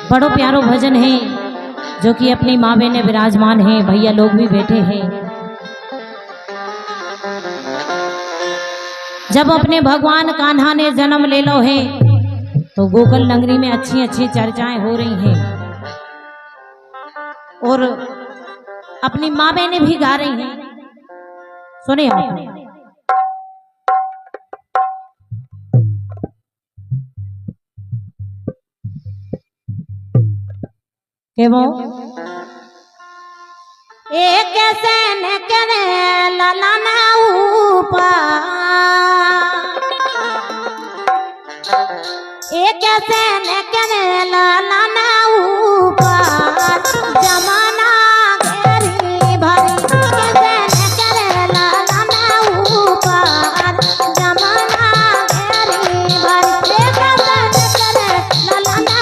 बड़ो प्यारो भजन है जो कि अपनी माँ बहने विराजमान हैं, भैया लोग भी बैठे हैं। जब अपने भगवान कान्हा ने जन्म ले लो है तो गोकुल नगरी में अच्छी अच्छी चर्चाएं हो रही हैं और अपनी माँ बहनें भी गा रही हैं। सुने आप वो एक से न करे लाला ना ऊपर, एक से न करे लाला ना ऊपर, जमाना घेरी भरी कैसे न करे लाला ना ऊपर, जमाना घेरी भरी कैसे न करे लाला ना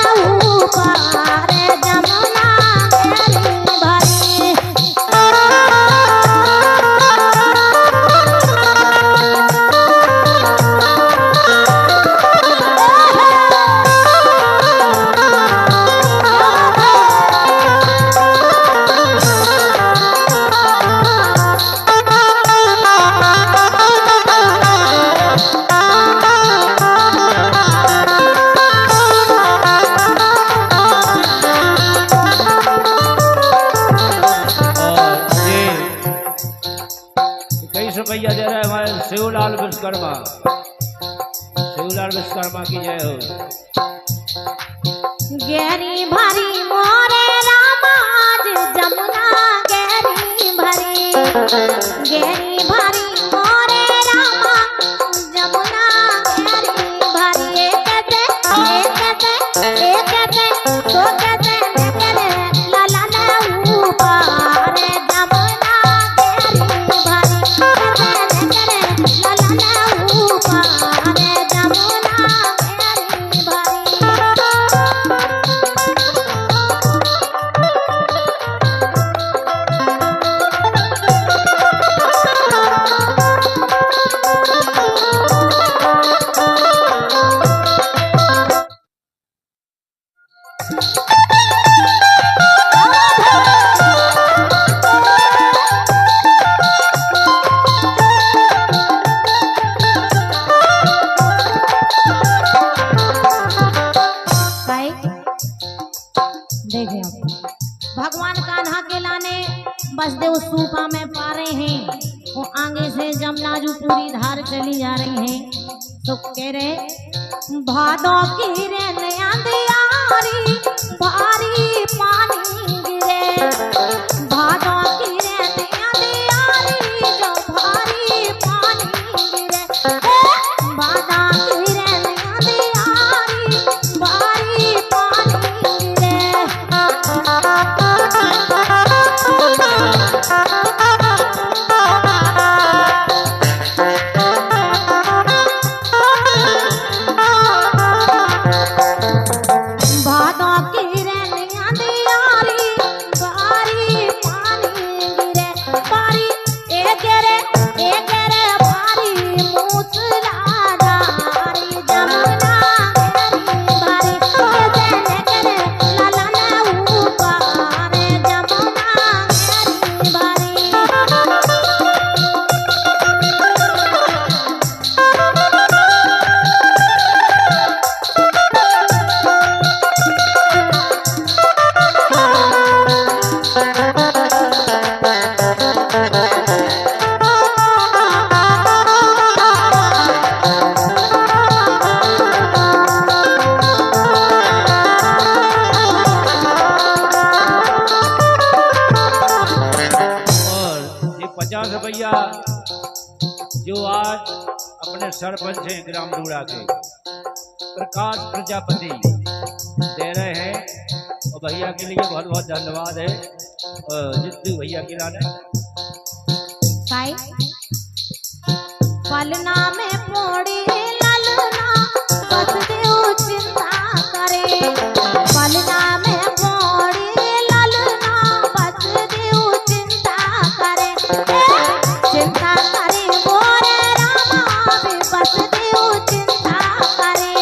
ऊपर, जमाना भैया दे रहा है हमारे शिवलाल विश्वकर्मा, शिवलाल विश्वकर्मा की जय हो। गहरी भरी मोरे रामाज जमुना गहरी भरी, गहरी भरी मोरे रामा जमुना गहरी भरी, एक तो कहते निकले लाला ने ऊपर, जमुना गहरी भरी लाला ने ऊपर, जमुना गहरी भरी। भगवान कान्हा के लाने बसदेव सूपा में पा रहे हैं, वो आगे से जमुना जो पूरी धार चली जा रही है। तो कह रहे भादों की रे नया दियारी भारी पानी गिरे, भादों की रे नया दियारी जो भारी पानी गिरे, भादों की रे नया दियारी भारी पानी गिरे। भैया जो आज अपने सरपंच हैं ग्राम डूड़ा के प्रकाश प्रजापति दे रहे हैं, और भैया के लिए बहुत बहुत धन्यवाद है। जिद्दू भैया के लाने पलना में पोड़ी ललना बस देव चिंता करे, पलना में पोड़ी ललना बस देव चिंता करे, चिंता करे मोरे रामा भी बस देव चिंता करे।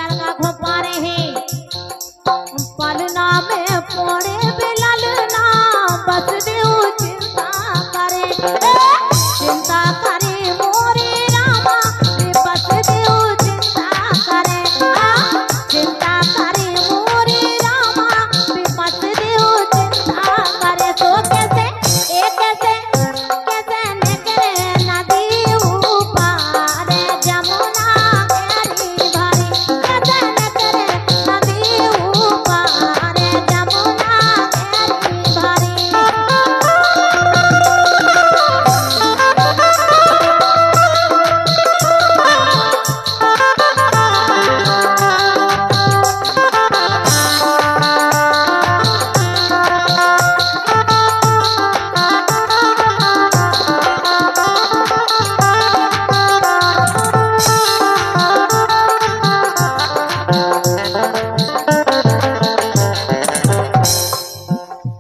लड़का को पारे हैं पलना में पोड़े बिललना बस देव चिंता करे मोरे रामा बस देव चिंता करे चिंता करे मोरे रामा बस देव चिंता करे तो कैसे निकले नदी ऊपर जमुना गहरी भरी कैसे निकले नदी ऊपर जमुना गहरी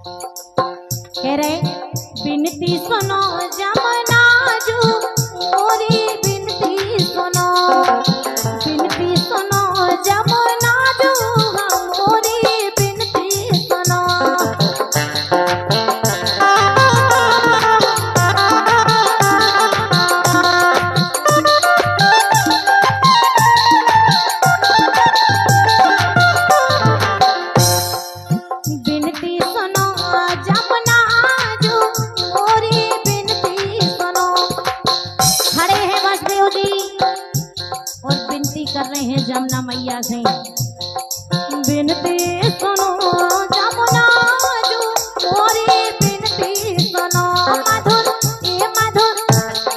कह रहे बिनती सुनो जमुना जू मोरी बिनती सुनो जमुना जू मोरी बिनती सुनो बिनती सुनो जमुना जो मोरी बिनती सुनो खड़े हैं वसुदेव जी और विनती कर रहे हैं जमुना मैया से बिनती सुनो जमुना जो मोरी बिनती सुनो मधुर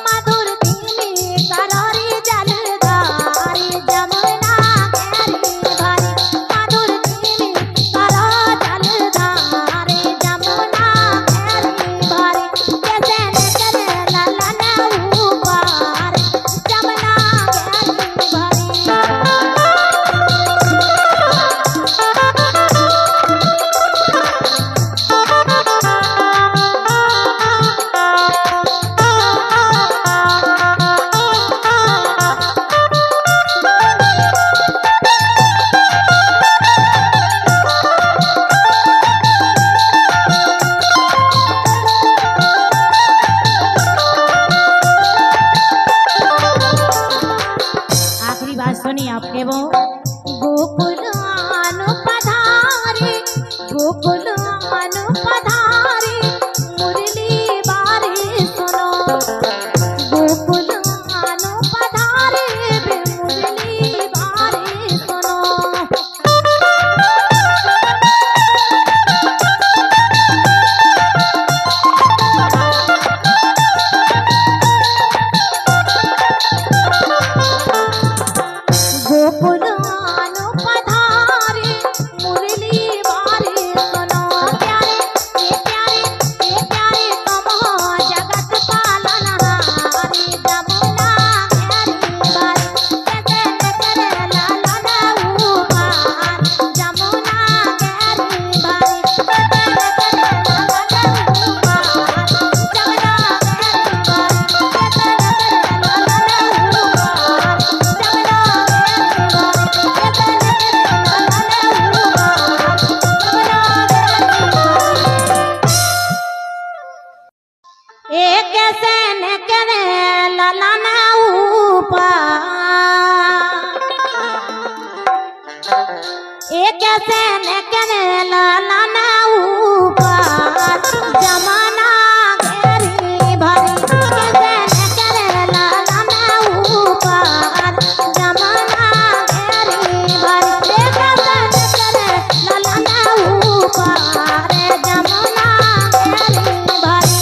मधुर धीमी करारी जलधारी जमुना गहरी भरी मधुर धीमी करा जलधारी जमुना गहरी भरी कैसे निकले ललन ऊपर जमुना गहरी आखिरी बात सुनिए आपके वो गोकुल आनु पधारे मुरली बारी सुनो गोकुल आनु पधारे मुरली बारी सुनो गोकुल आनु पधारे मुरली बारी सुनो प्यारे कमो जगत पालनहारी जमुना गहरी भरी कैसे निकले ललन ऊपर जमुना गहरी भरी कैसे निकले ललन ऊपर जमुना गहरी भरी कैसे निकले ललन एक कैसे निकले ललन ऊपर एक कैसे निकले ललन ऊपर जमुना गहरी भरी कैसे निकले ललन ऊपर जमुना गहरी भरी कैसे निकले ललन ऊपर जमुना गहरी भरी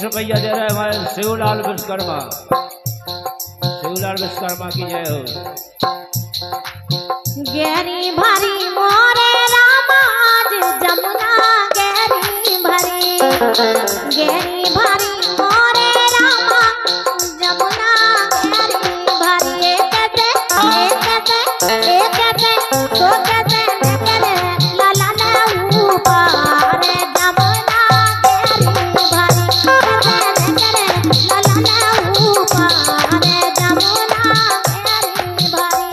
रुपया दे रहा है हमारे शिवलाल विश्वकर्मा बाजार विश्वकर्मा की जय हो। गहरी भरी मोरे रामाज जमुना गहरी भरी, गहरी भरी मोरे रामा जमुना गहरी भरी। एक कहते तो कहते निकले ललन ऊपर जमुना गहरी भरी, कहते निकले ललन ऊपर जमुना गहरी भरी।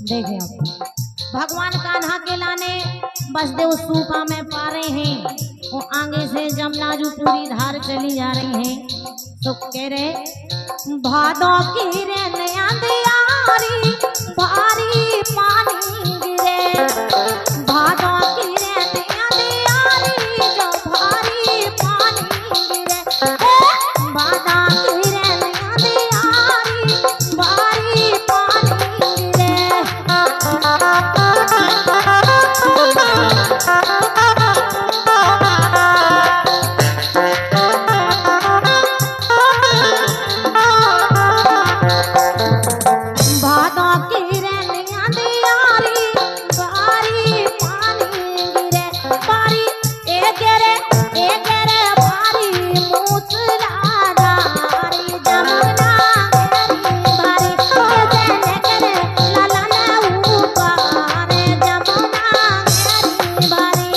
देखें भगवान कान्हा के लाने बसदेव सूपा में पा रहे हैं, वो आगे से जमुना जो पूरी धार चली जा रही है। तो कह रहे भादों की रे नया दियारी भारी पानी गिरे, भादों की रे नया दियारी जो भारी पानी गिरे, भादों की रे नया दियारी भारी पानी गिरे। भादों की रे नैया दियारी भारी पानी गिरे, भारी ए गिरे भारी मूसलाधारी जमुना गहरी भरी, कहते निकले ललन ऊपर जमुना गहरी भरी।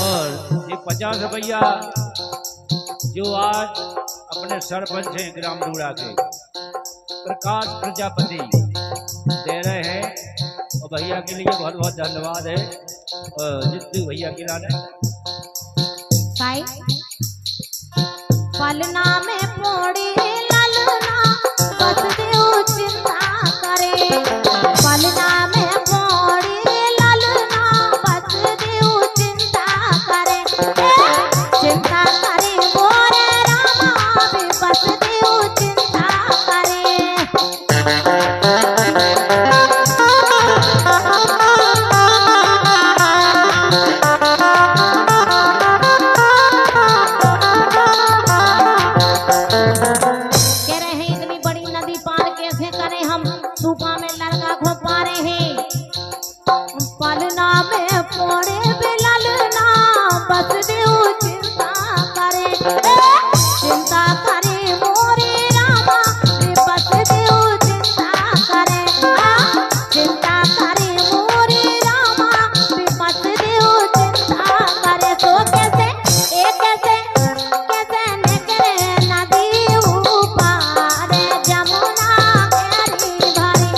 और ये 50 रुपया जो आज अपने सरपंच हैं ग्राम रूड़ा के प्रकाश प्रजापति दे रहे हैं, और भैया के लिए बहुत बहुत धन्यवाद है। और जितू भैया की लाने पलना में पोड़ी ललना बसदेव चिंता करे, पलना में पोड़ी ललना बसदेव चिंता करे, चिंता करे मोरे रामा भी बसदेव चिंता करे। कह रहे हैं इतनी बड़ी नदी पार कैसे करें हम, सूपा में लड़का घोपा रहे हैं। पलना में पोड़े बिललना बसदेव चिंता करे, चिंता करे मोरे रामा बसदेव चिंता करे, चिंता करे मोरे रामा बसदेव चिंता करे। तो कैसे कैसे निकले नदी ऊपर जमुना गहरी भरी,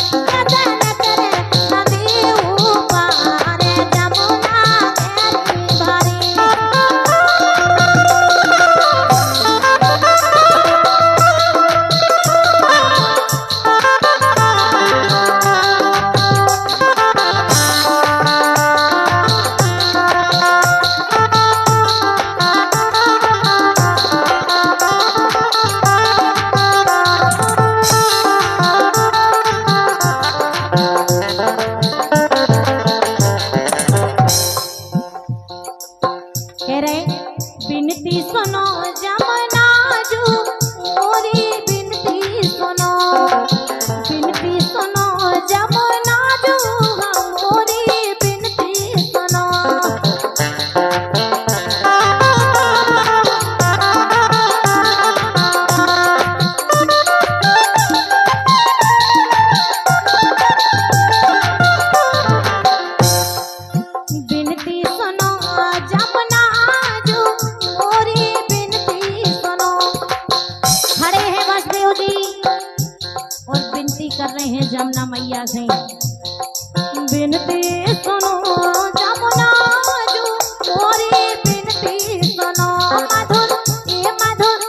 कर रहे हैं जमुना मैया से। बिनती सुनो जमुना जो मोरी बिनती सुनो, मधुर ये मधुर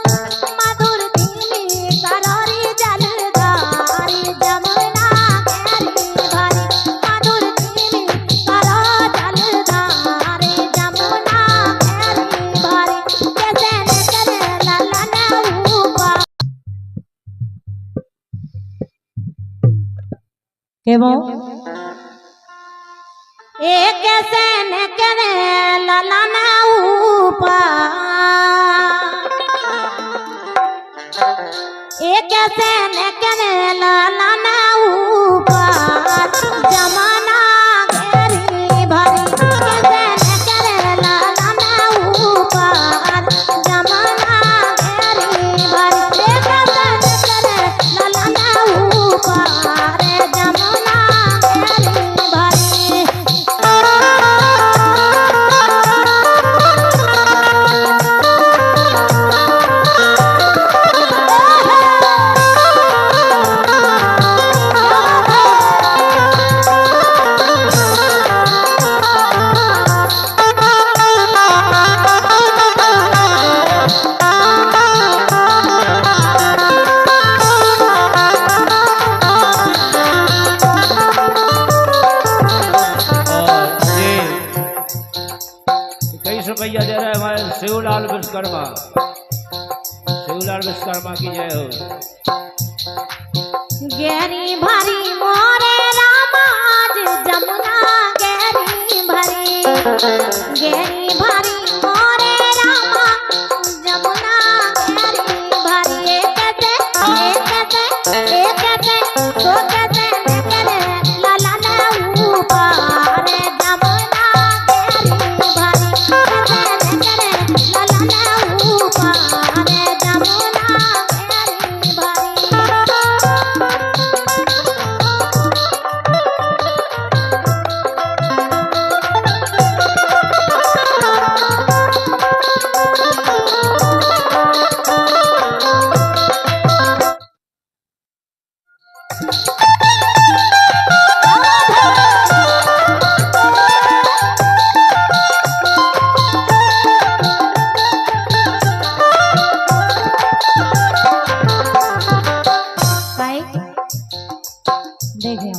मधुर धीमी करारी जलधारी जमुना केरी भरी, मधुर धीमी करो जलधारी जमुना केरी भरी, कैसे न करे ललन ऊपर के वो एक से न करे ललन ऊपर, एक से न करे ललन ऊपर जमाना घेरी भरी, कैसे न करे ललन ऊपर जमाना घेरी भरी, एक से न करे ललन ऊपर जमुना घेरी भरी। रुपया दे रहा है हमारे शिवलाल विश्वकर्मा। शिवलाल विश्वकर्मा की जय हो। गहरी भरी मोरे रामाज जमुना गहरी भरी, गहरी भरी मोरे रामा जमुना गहरी भरी, एक दो कहते निकले ललन ऊपर जमुना गहरी भरी, कहते निकले ललन ऊपर जमुना गहरी भरी। देखिए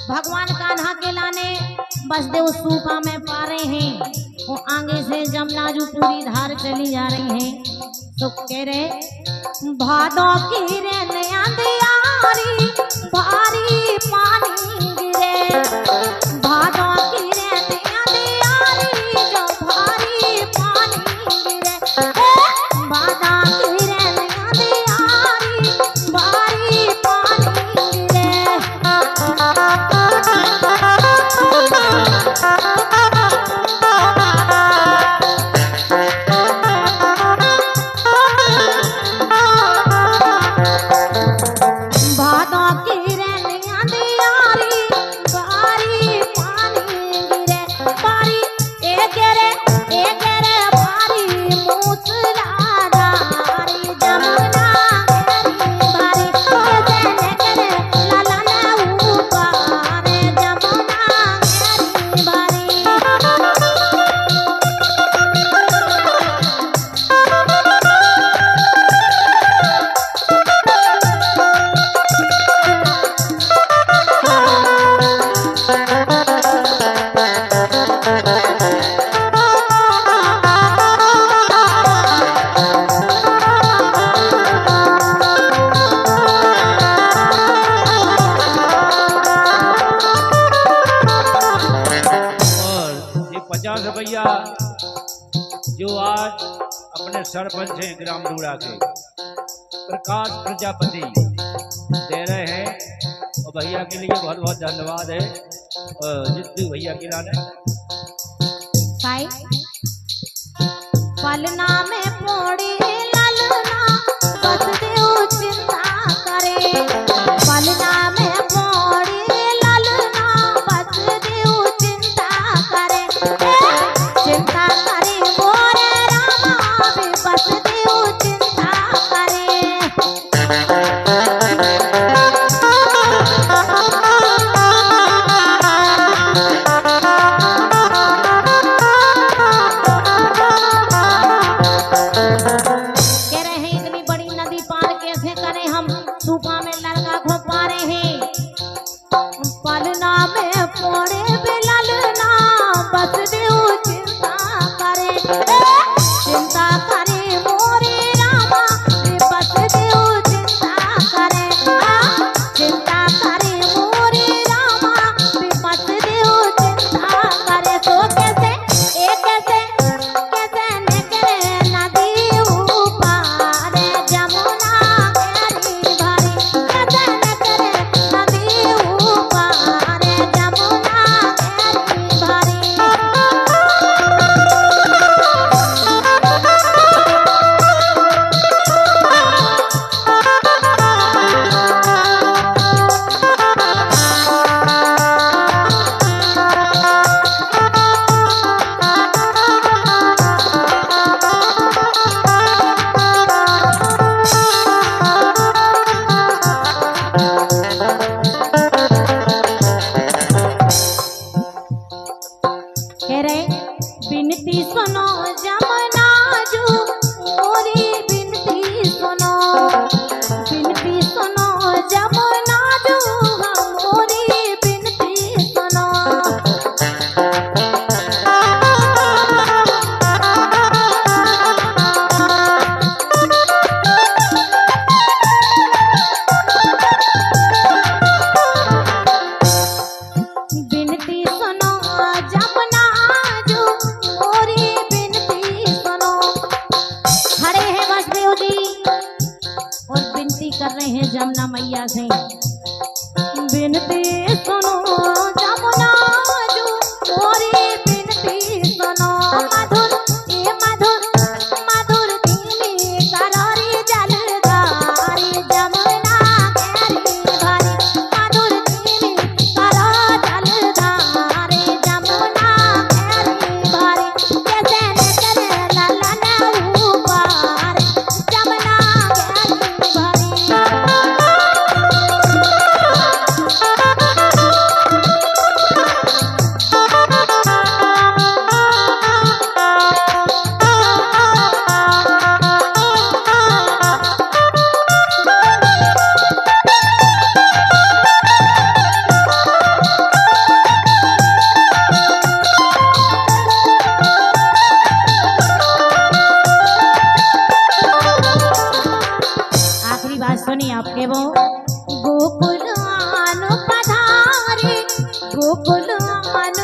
भगवान कान्हा के लाने बसदेव सूपा में पा रहे हैं, वो आगे से जमुना जो पूरी धार चली जा रही है। तो कह रहे भादो की रे नया दियारी भारी पानी गिरे, भादो की रे नया दियारी जो भारी पानी गिरे, भादो की रे नया दियारी भारी पानी गिरे। भादों की रैनियां दियारी बारी पानी गिरे, बारी एक गिरे बारी मूसलाधारी जमुना घेरी भरी, कैसे न करे ललन ऊपर जमुना घेरी भरी। और ये 50 रुपया जो आज अपने सरपंच हैं ग्राम डूड़ा के प्रकाश प्रजापति दे रहे हैं, और भैया के लिए बहुत बहुत धन्यवाद है। जितू भैया के लाने साई पलना में पोड़ी ललना बस देव चिंता करे, पलना में पोड़ी ललना बस देव चिंता करे, चिंता करे मोरे रामा भी बस देव चिंता करे। बिनती सुनो जमुना जो मोरी बिनती सुनो मधुर ए मधुर मधुर धीमी करारी जलधारी जमुना केरी भारी मधुर धीमी करा जलधारी जमुना केरी भारी कैसे न करे ललन ऊपर जमुना केरी भारी। आखिरी बात सुनिए आपके वो गोकुल आन पधारे गोकुल आन